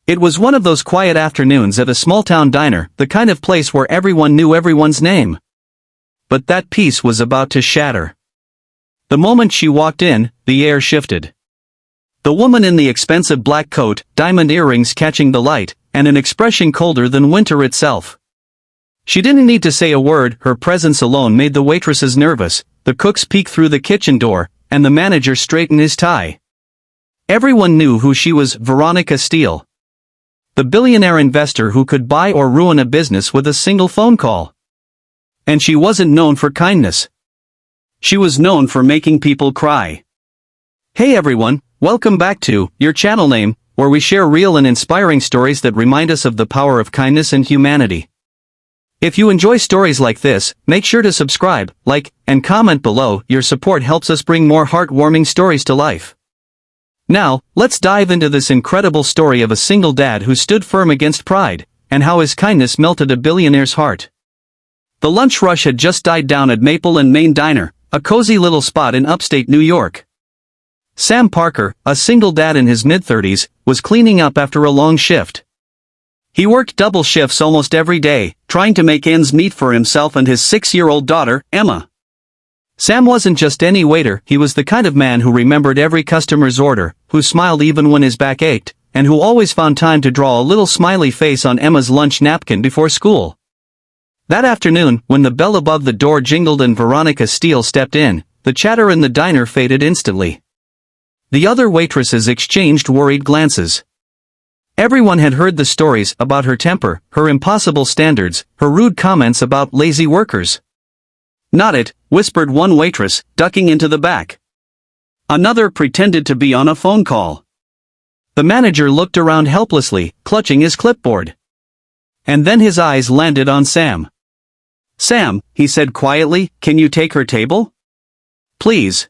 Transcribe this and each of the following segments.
It was one of those quiet afternoons at a small-town diner, the kind of place where everyone knew everyone's name. But that peace was about to shatter. The moment she walked in, the air shifted. The woman in the expensive black coat, diamond earrings catching the light, and an expression colder than winter itself. She didn't need to say a word, her presence alone made the waitresses nervous, the cooks peek through the kitchen door, and the manager straighten his tie. Everyone knew who she was, Veronica Steele. The billionaire investor who could buy or ruin a business with a single phone call. And she wasn't known for kindness. She was known for making people cry. Hey everyone, welcome back to your channel name, where we share real and inspiring stories that remind us of the power of kindness and humanity. If you enjoy stories like this, make sure to subscribe, like, and comment below. Your support helps us bring more heartwarming stories to life. Now, let's dive into this incredible story of a single dad who stood firm against pride, and how his kindness melted a billionaire's heart. The lunch rush had just died down at Maple and Main Diner, a cozy little spot in upstate New York. Sam Parker, a single dad in his mid-30s, was cleaning up after a long shift. He worked double shifts almost every day, trying to make ends meet for himself and his 6-year-old daughter, Emma. Sam wasn't just any waiter, he was the kind of man who remembered every customer's order, who smiled even when his back ached, and who always found time to draw a little smiley face on Emma's lunch napkin before school. That afternoon, when the bell above the door jingled and Veronica Steele stepped in, the chatter in the diner faded instantly. The other waitresses exchanged worried glances. Everyone had heard the stories about her temper, her impossible standards, her rude comments about lazy workers. "Not it," whispered one waitress, ducking into the back. Another pretended to be on a phone call. The manager looked around helplessly, clutching his clipboard. And then his eyes landed on Sam. "Sam," he said quietly, "can you take her table? Please.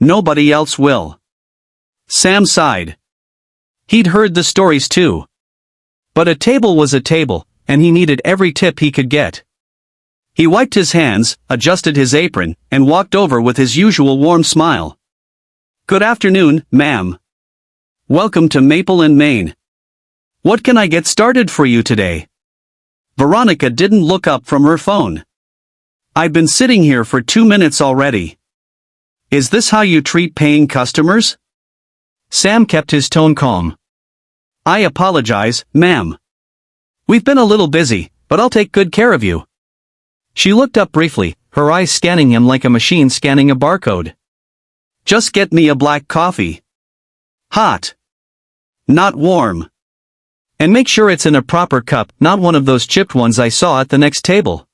Nobody else will." Sam sighed. He'd heard the stories too. But a table was a table, and he needed every tip he could get. He wiped his hands, adjusted his apron, and walked over with his usual warm smile. "Good afternoon, ma'am. Welcome to Maple and Main. What can I get started for you today?" Veronica didn't look up from her phone. "I've been sitting here for 2 minutes already. Is this how you treat paying customers?" Sam kept his tone calm. "I apologize, ma'am. We've been a little busy, but I'll take good care of you." She looked up briefly, her eyes scanning him like a machine scanning a barcode. "Just get me a black coffee. Hot. Not warm. And make sure it's in a proper cup, not one of those chipped ones I saw at the next table."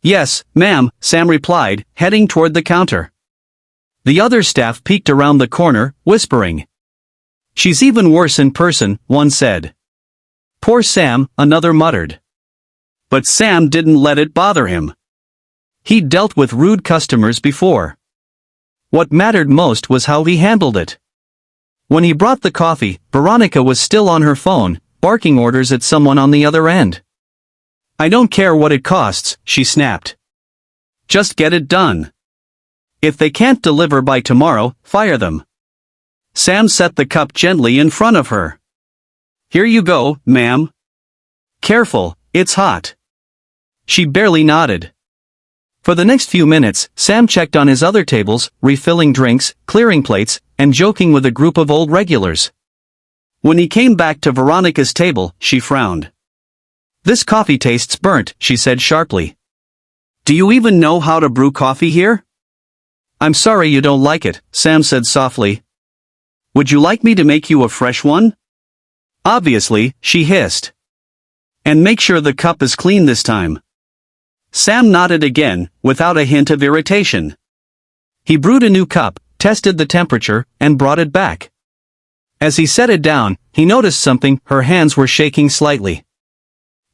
"Yes, ma'am," Sam replied, heading toward the counter. The other staff peeked around the corner, whispering. "She's even worse in person," one said. "Poor Sam," another muttered. But Sam didn't let it bother him. He'd dealt with rude customers before. What mattered most was how he handled it. When he brought the coffee, Veronica was still on her phone, barking orders at someone on the other end. "I don't care what it costs," she snapped. "Just get it done. If they can't deliver by tomorrow, fire them." Sam set the cup gently in front of her. "Here you go, ma'am. Careful, it's hot." She barely nodded. For the next few minutes, Sam checked on his other tables, refilling drinks, clearing plates, and joking with a group of old regulars. When he came back to Veronica's table, she frowned. "This coffee tastes burnt," she said sharply. "Do you even know how to brew coffee here?" "I'm sorry you don't like it," Sam said softly. "Would you like me to make you a fresh one?" "Obviously," she hissed. "And make sure the cup is clean this time." Sam nodded again, without a hint of irritation. He brewed a new cup, tested the temperature, and brought it back. As he set it down, he noticed something. Her hands were shaking slightly.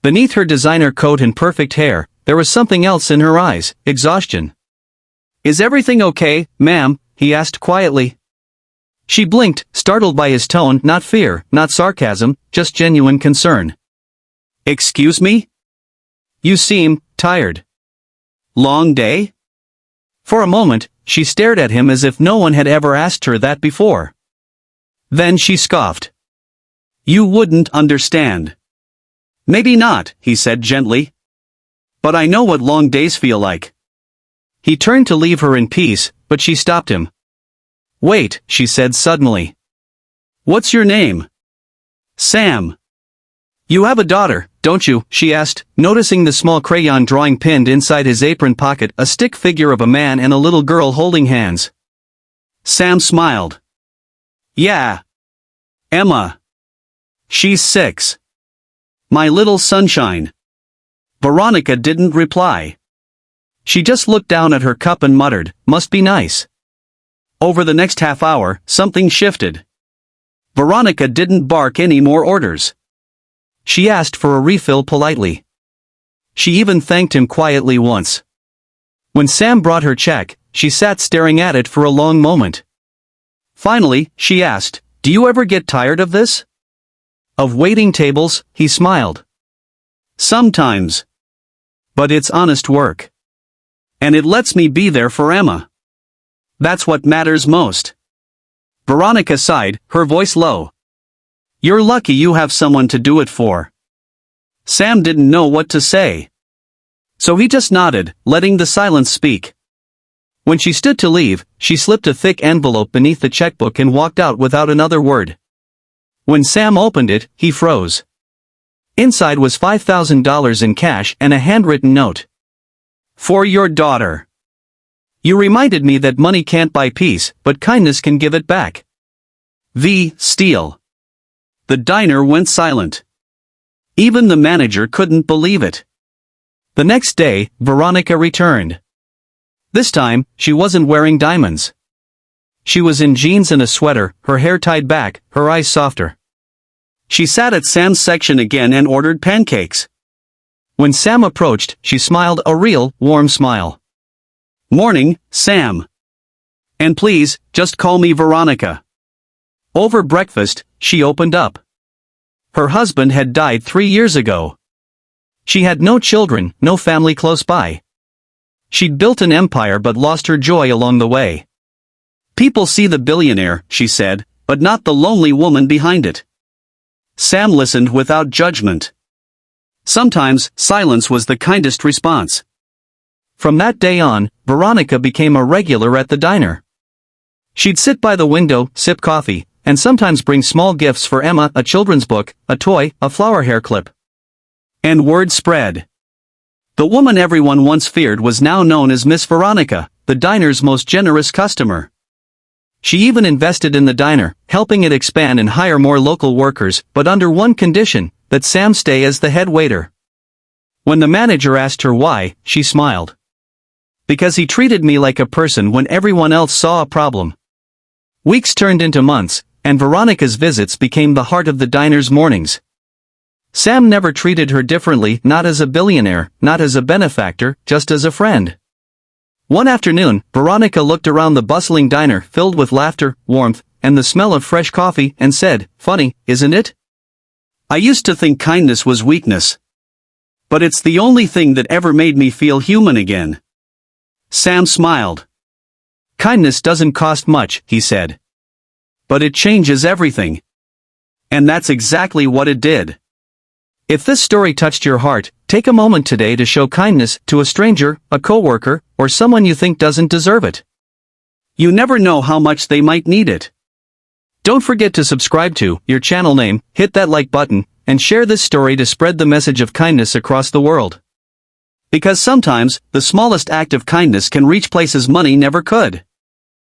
Beneath her designer coat and perfect hair, there was something else in her eyes: exhaustion. "Is everything okay, ma'am?" he asked quietly. She blinked, startled by his tone, not fear, not sarcasm, just genuine concern. "Excuse me? You seem tired. Long day?" For a moment, she stared at him as if no one had ever asked her that before. Then she scoffed. You wouldn't understand. Maybe not, he said gently. But I know what long days feel like. He turned to leave her in peace, but she stopped him. Wait, she said suddenly. What's your name? Sam. You have a daughter, don't you? She asked, noticing the small crayon drawing pinned inside his apron pocket, a stick figure of a man and a little girl holding hands. Sam smiled. Yeah. Emma. She's 6. My little sunshine. Veronica didn't reply. She just looked down at her cup and muttered, must be nice. Over the next half hour, something shifted. Veronica didn't bark any more orders. She asked for a refill politely. She even thanked him quietly once. When Sam brought her check, she sat staring at it for a long moment. Finally, she asked, do you ever get tired of this? Of waiting tables? He smiled. Sometimes. But it's honest work. And it lets me be there for Emma. That's what matters most. Veronica sighed, her voice low. You're lucky you have someone to do it for. Sam didn't know what to say. So he just nodded, letting the silence speak. When she stood to leave, she slipped a thick envelope beneath the checkbook and walked out without another word. When Sam opened it, he froze. Inside was $5,000 in cash and a handwritten note. For your daughter. You reminded me that money can't buy peace, but kindness can give it back. V. Steele. The diner went silent. Even the manager couldn't believe it. The next day, Veronica returned. This time, she wasn't wearing diamonds. She was in jeans and a sweater, her hair tied back, her eyes softer. She sat at Sam's section again and ordered pancakes. When Sam approached, she smiled a real, warm smile. Morning, Sam. And please, just call me Veronica. Over breakfast, she opened up. Her husband had died 3 years ago. She had no children, no family close by. She'd built an empire but lost her joy along the way. People see the billionaire, she said, but not the lonely woman behind it. Sam listened without judgment. Sometimes, silence was the kindest response. From that day on, Veronica became a regular at the diner. She'd sit by the window, sip coffee, and sometimes bring small gifts for Emma, a children's book, a toy, a flower hair clip. And word spread. The woman everyone once feared was now known as Miss Veronica, the diner's most generous customer. She even invested in the diner, helping it expand and hire more local workers, but under one condition, that Sam stay as the head waiter. When the manager asked her why, she smiled. Because he treated me like a person when everyone else saw a problem. Weeks turned into months, and Veronica's visits became the heart of the diner's mornings. Sam never treated her differently, not as a billionaire, not as a benefactor, just as a friend. One afternoon, Veronica looked around the bustling diner filled with laughter, warmth, and the smell of fresh coffee and said, "Funny, isn't it? I used to think kindness was weakness. But it's the only thing that ever made me feel human again." Sam smiled. "Kindness doesn't cost much," he said. "But it changes everything." And that's exactly what it did. If this story touched your heart, take a moment today to show kindness to a stranger, a coworker, or someone you think doesn't deserve it. You never know how much they might need it. Don't forget to subscribe to your channel name, hit that like button, and share this story to spread the message of kindness across the world. Because sometimes, the smallest act of kindness can reach places money never could.